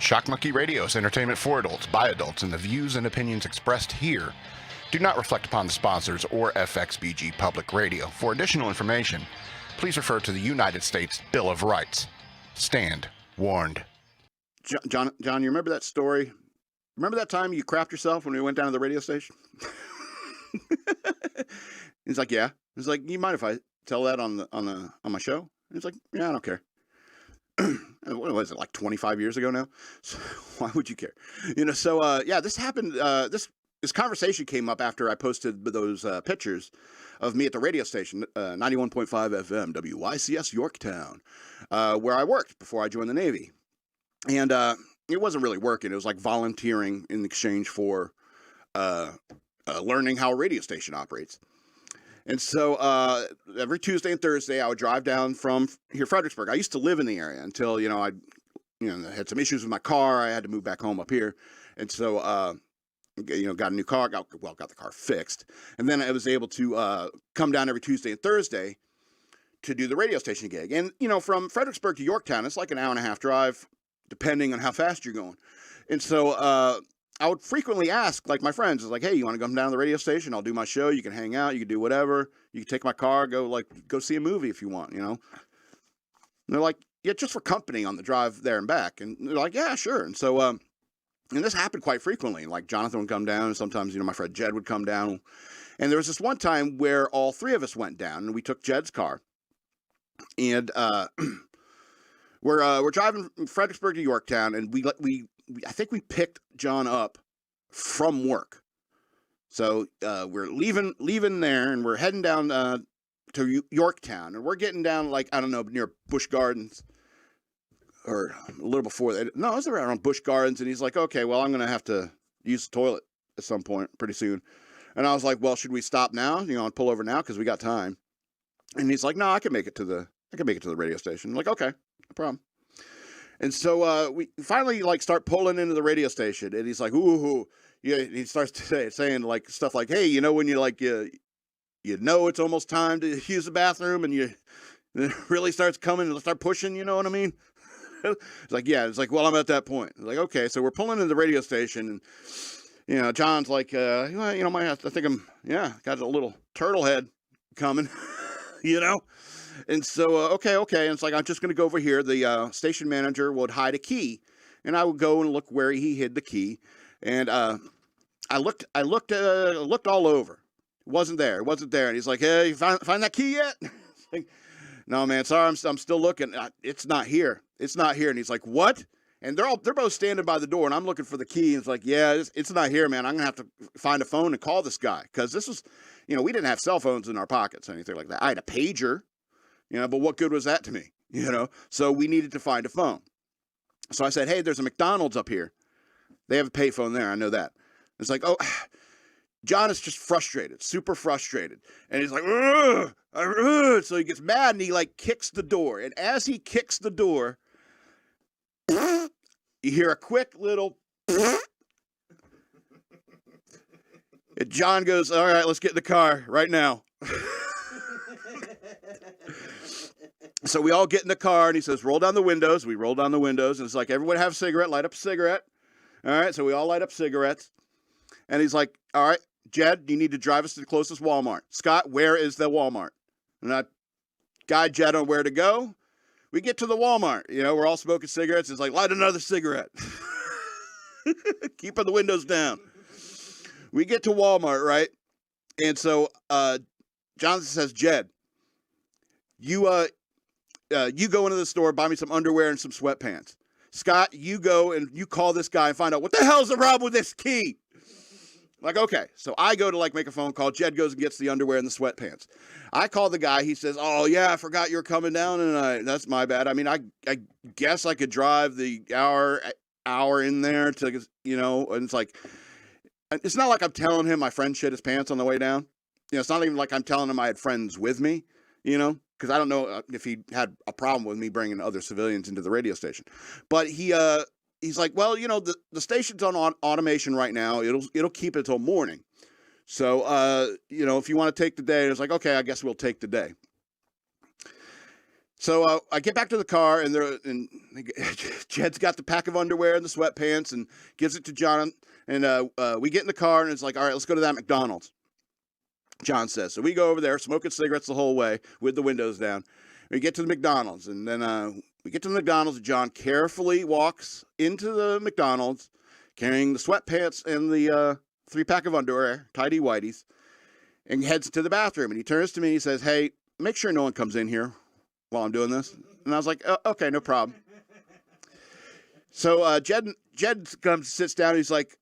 Shock Monkey Radio is entertainment for adults, by adults, and the views and opinions expressed here do not reflect upon the sponsors or FXBG Public Radio. For additional information, please refer to the United States Bill of Rights. Stand warned. John, you remember that story? Remember that time you crapped yourself when we went down to the radio station? He's like, yeah. He's like, you mind if I tell that on my show? He's like, yeah, I don't care. What was it, like 25 years ago now? So why would you care? So yeah, this happened. This conversation came up after I posted those pictures of me at the radio station, 91.5 FM, WYCS Yorktown, where I worked before I joined the Navy. And it wasn't really working. It was like volunteering in exchange for learning how a radio station operates. And so every Tuesday and Thursday, I would drive down from here, Fredericksburg. I used to live in the area until, I had some issues with my car. I had to move back home up here. And so, got a new car, got the car fixed. And then I was able to come down every Tuesday and Thursday to do the radio station gig. And, from Fredericksburg to Yorktown, it's like an hour and a half drive, depending on how fast you're going. And so I would frequently ask, like, my friends, it's like, hey, you want to come down to the radio station? I'll do my show. You can hang out. You can do whatever. You can take my car, go see a movie if you want, And they're like, yeah, just for company on the drive there and back. And they're like, yeah, sure. And so, and this happened quite frequently. Like, Jonathan would come down, and sometimes, my friend Jed would come down. And there was this one time where all three of us went down, and we took Jed's car. And we're driving from Fredericksburg to Yorktown, and I think we picked John up from work. So we're leaving there, and we're heading down to Yorktown, and we're getting down, like, I don't know, near Busch Gardens, or a little before that. No, it was around Busch Gardens, and he's like, okay, well, I'm going to have to use the toilet at some point pretty soon. And I was like, well, should we stop now, and pull over now, because we got time? And he's like, no, I can make it to the radio station. I'm like, okay, no problem. And so we finally start pulling into the radio station, and he's like, ooh, yeah. He starts saying like stuff like, hey, when you it's almost time to use the bathroom, and it really starts coming and start pushing, you know what I mean? It's like, yeah. It's like, well, I'm at that point. It's like, okay, so we're pulling into the radio station, and John's like, might have to, I think got a little turtle head coming, And so, okay. And it's like, I'm just going to go over here. The station manager would hide a key, and I would go and look where he hid the key. And I looked all over. It wasn't there. And he's like, hey, you find that key yet? Like, no, man, sorry, I'm still looking. It's not here. And he's like, what? And they're both standing by the door, and I'm looking for the key. And it's like, yeah, it's not here, man. I'm going to have to find a phone and call this guy. Because this was, we didn't have cell phones in our pockets or anything like that. I had a pager. But what good was that to me, So we needed to find a phone. So I said, hey, there's a McDonald's up here. They have a payphone there. I know that. It's like, oh, John is just frustrated, super frustrated. And he's like, ugh. So he gets mad, and he kicks the door. And as he kicks the door, you hear a quick little, and John goes, all right, let's get in the car right now. So we all get in the car, and he says, roll down the windows. We roll down the windows, and it's like, everyone have a cigarette, light up a cigarette. All right, so we all light up cigarettes. And he's like, all right, Jed, you need to drive us to the closest Walmart. Scott, where is the Walmart? And I guide Jed on where to go. We get to the Walmart. We're all smoking cigarettes. It's like, light another cigarette. Keeping the windows down. We get to Walmart, right? And so Jonathan says, Jed, you go into the store, buy me some underwear and some sweatpants. Scott, you go and you call this guy and find out what the hell's the problem with this key. Like, okay. So I go to make a phone call. Jed goes and gets the underwear and the sweatpants. I call the guy. He says, oh, yeah, I forgot you're coming down tonight. That's my bad. I mean, I guess I could drive the hour in there to, and it's like, it's not like I'm telling him my friend shit his pants on the way down. It's not even like I'm telling him I had friends with me, because I don't know if he had a problem with me bringing other civilians into the radio station. But he's like, well, the station's on automation right now. It'll keep it till morning. So, if you want to take the day, it's like, okay, I guess we'll take the day. So I get back to the car, and Jed's got the pack of underwear and the sweatpants and gives it to John. And we get in the car and it's like, all right, let's go to that McDonald's. John says. So we go over there smoking cigarettes the whole way with the windows down. We get to the McDonald's, and then we get to the McDonald's. John carefully walks into the McDonald's carrying the sweatpants and the 3-pack of underwear, tidy whities, and heads to the bathroom. And he turns to me and he says, hey, make sure no one comes in here while I'm doing this. And I was like, okay, no problem. So Jed comes, sits down, and he's like,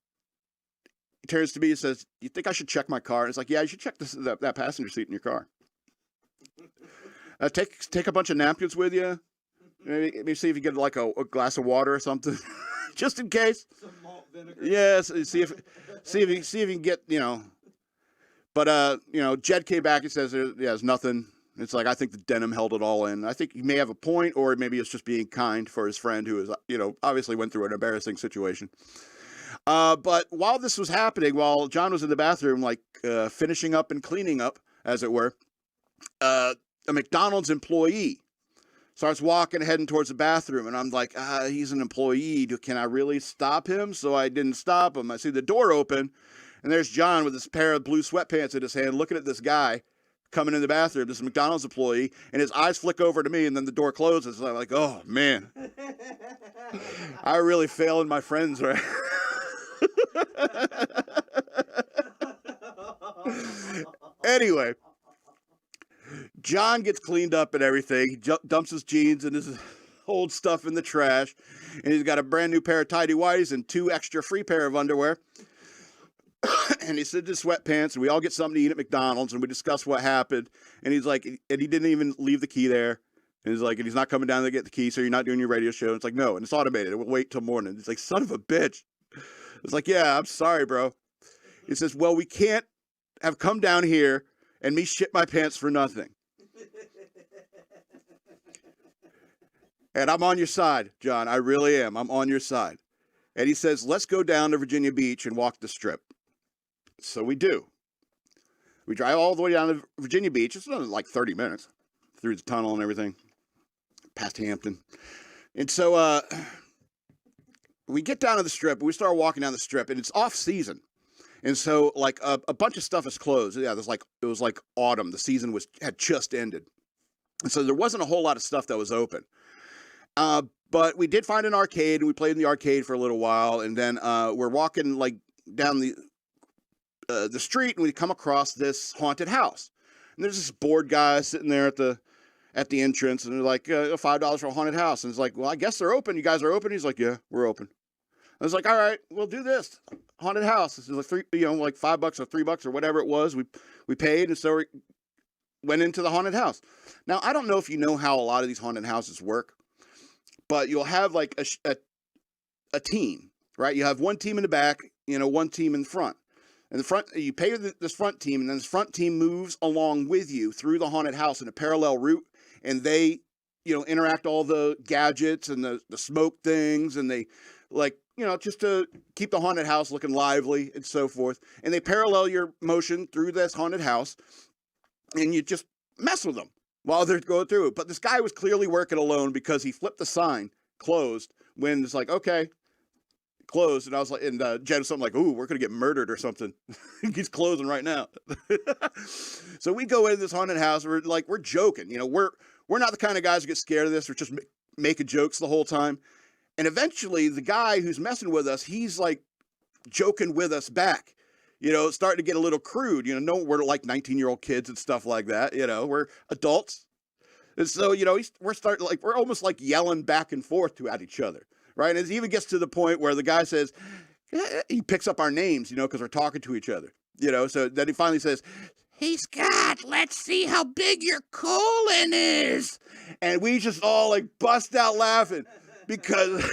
he turns to me and says, you think I should check my car? And it's like, yeah, you should check that passenger seat in your car. Take a bunch of napkins with you. Maybe see if you get like a glass of water or something, just in case. Some malt vinegar. Yes, see if you can get, you know. But Jed came back and says, there's nothing. It's like, I think the denim held it all in. I think he may have a point, or maybe it's just being kind for his friend who is, obviously went through an embarrassing situation. But while this was happening, while John was in the bathroom, like finishing up and cleaning up, as it were, a McDonald's employee starts heading towards the bathroom. And I'm like, he's an employee. Can I really stop him? So I didn't stop him. I see the door open, and there's John with this pair of blue sweatpants in his hand, looking at this guy coming in the bathroom, this McDonald's employee, and his eyes flick over to me, and then the door closes. And I'm like, oh, man. I really failing my friends, right? Anyway, John gets cleaned up and everything. He dumps his jeans and his old stuff in the trash, and he's got a brand new pair of tidy whities and 2 extra free pair of underwear. And he's in his sweatpants, and we all get something to eat at McDonald's, and we discuss what happened. And he's like, and he didn't even leave the key there. And he's like, and he's not coming down to get the key, so you're not doing your radio show. And it's like, no, and it's automated. It will wait till morning. He's like, son of a bitch. It's like, yeah, I'm sorry, bro. He says, well, we can't have come down here and me shit my pants for nothing. And I'm on your side, John. I really am. I'm on your side. And he says, let's go down to Virginia Beach and walk the strip. So we do. We drive all the way down to Virginia Beach. It's another like 30 minutes through the tunnel and everything, past Hampton. And so we get down to the strip. We start walking down the strip, and it's off season. And so like a bunch of stuff is closed. Yeah, it was like autumn. The season had just ended. And so there wasn't a whole lot of stuff that was open. But we did find an arcade, and we played in the arcade for a little while. And then we're walking like down the street, and we come across this haunted house. And there's this bored guy sitting there at the entrance, and they're like, $5 for a haunted house. And it's like, well, I guess they're open. You guys are open? He's like, yeah, we're open. I was like, all right, we'll do this. Haunted house. This is like $5 or $3 or whatever it was. We paid, and so we went into the haunted house. Now, I don't know if you know how a lot of these haunted houses work, but you'll have like a team, right? You have one team in the back, one team in the front. And the front, you pay this front team, and then this front team moves along with you through the haunted house in a parallel route, and they, interact all the gadgets and the smoke things, and they just to keep the haunted house looking lively and so forth. And they parallel your motion through this haunted house, and you just mess with them while they're going through it. But this guy was clearly working alone because he flipped the sign closed when it's like, okay, closed. And I was like, and Jen was something like, ooh, we're going to get murdered or something. He's closing right now. So we go into this haunted house. We're joking. We're not the kind of guys who get scared of this. We're just making jokes the whole time. And eventually the guy who's messing with us, he's like joking with us back, starting to get a little crude. No, we're like 19-year-old kids and stuff like that. We're adults. And so, we're almost like yelling back and forth at each other. Right. And it even gets to the point where the guy says, he picks up our names, because we're talking to each other, so then he finally says, hey, Scott, let's see how big your colon is. And we just all like bust out laughing because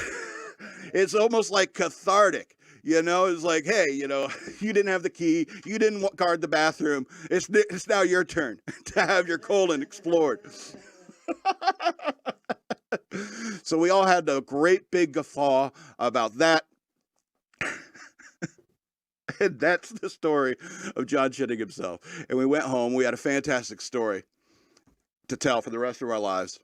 it's almost like cathartic. It's like, hey, you didn't have the key. You didn't guard the bathroom. It's now your turn to have your colon explored. So we all had a great big guffaw about that. And that's the story of John shitting himself. And we went home. We had a fantastic story to tell for the rest of our lives.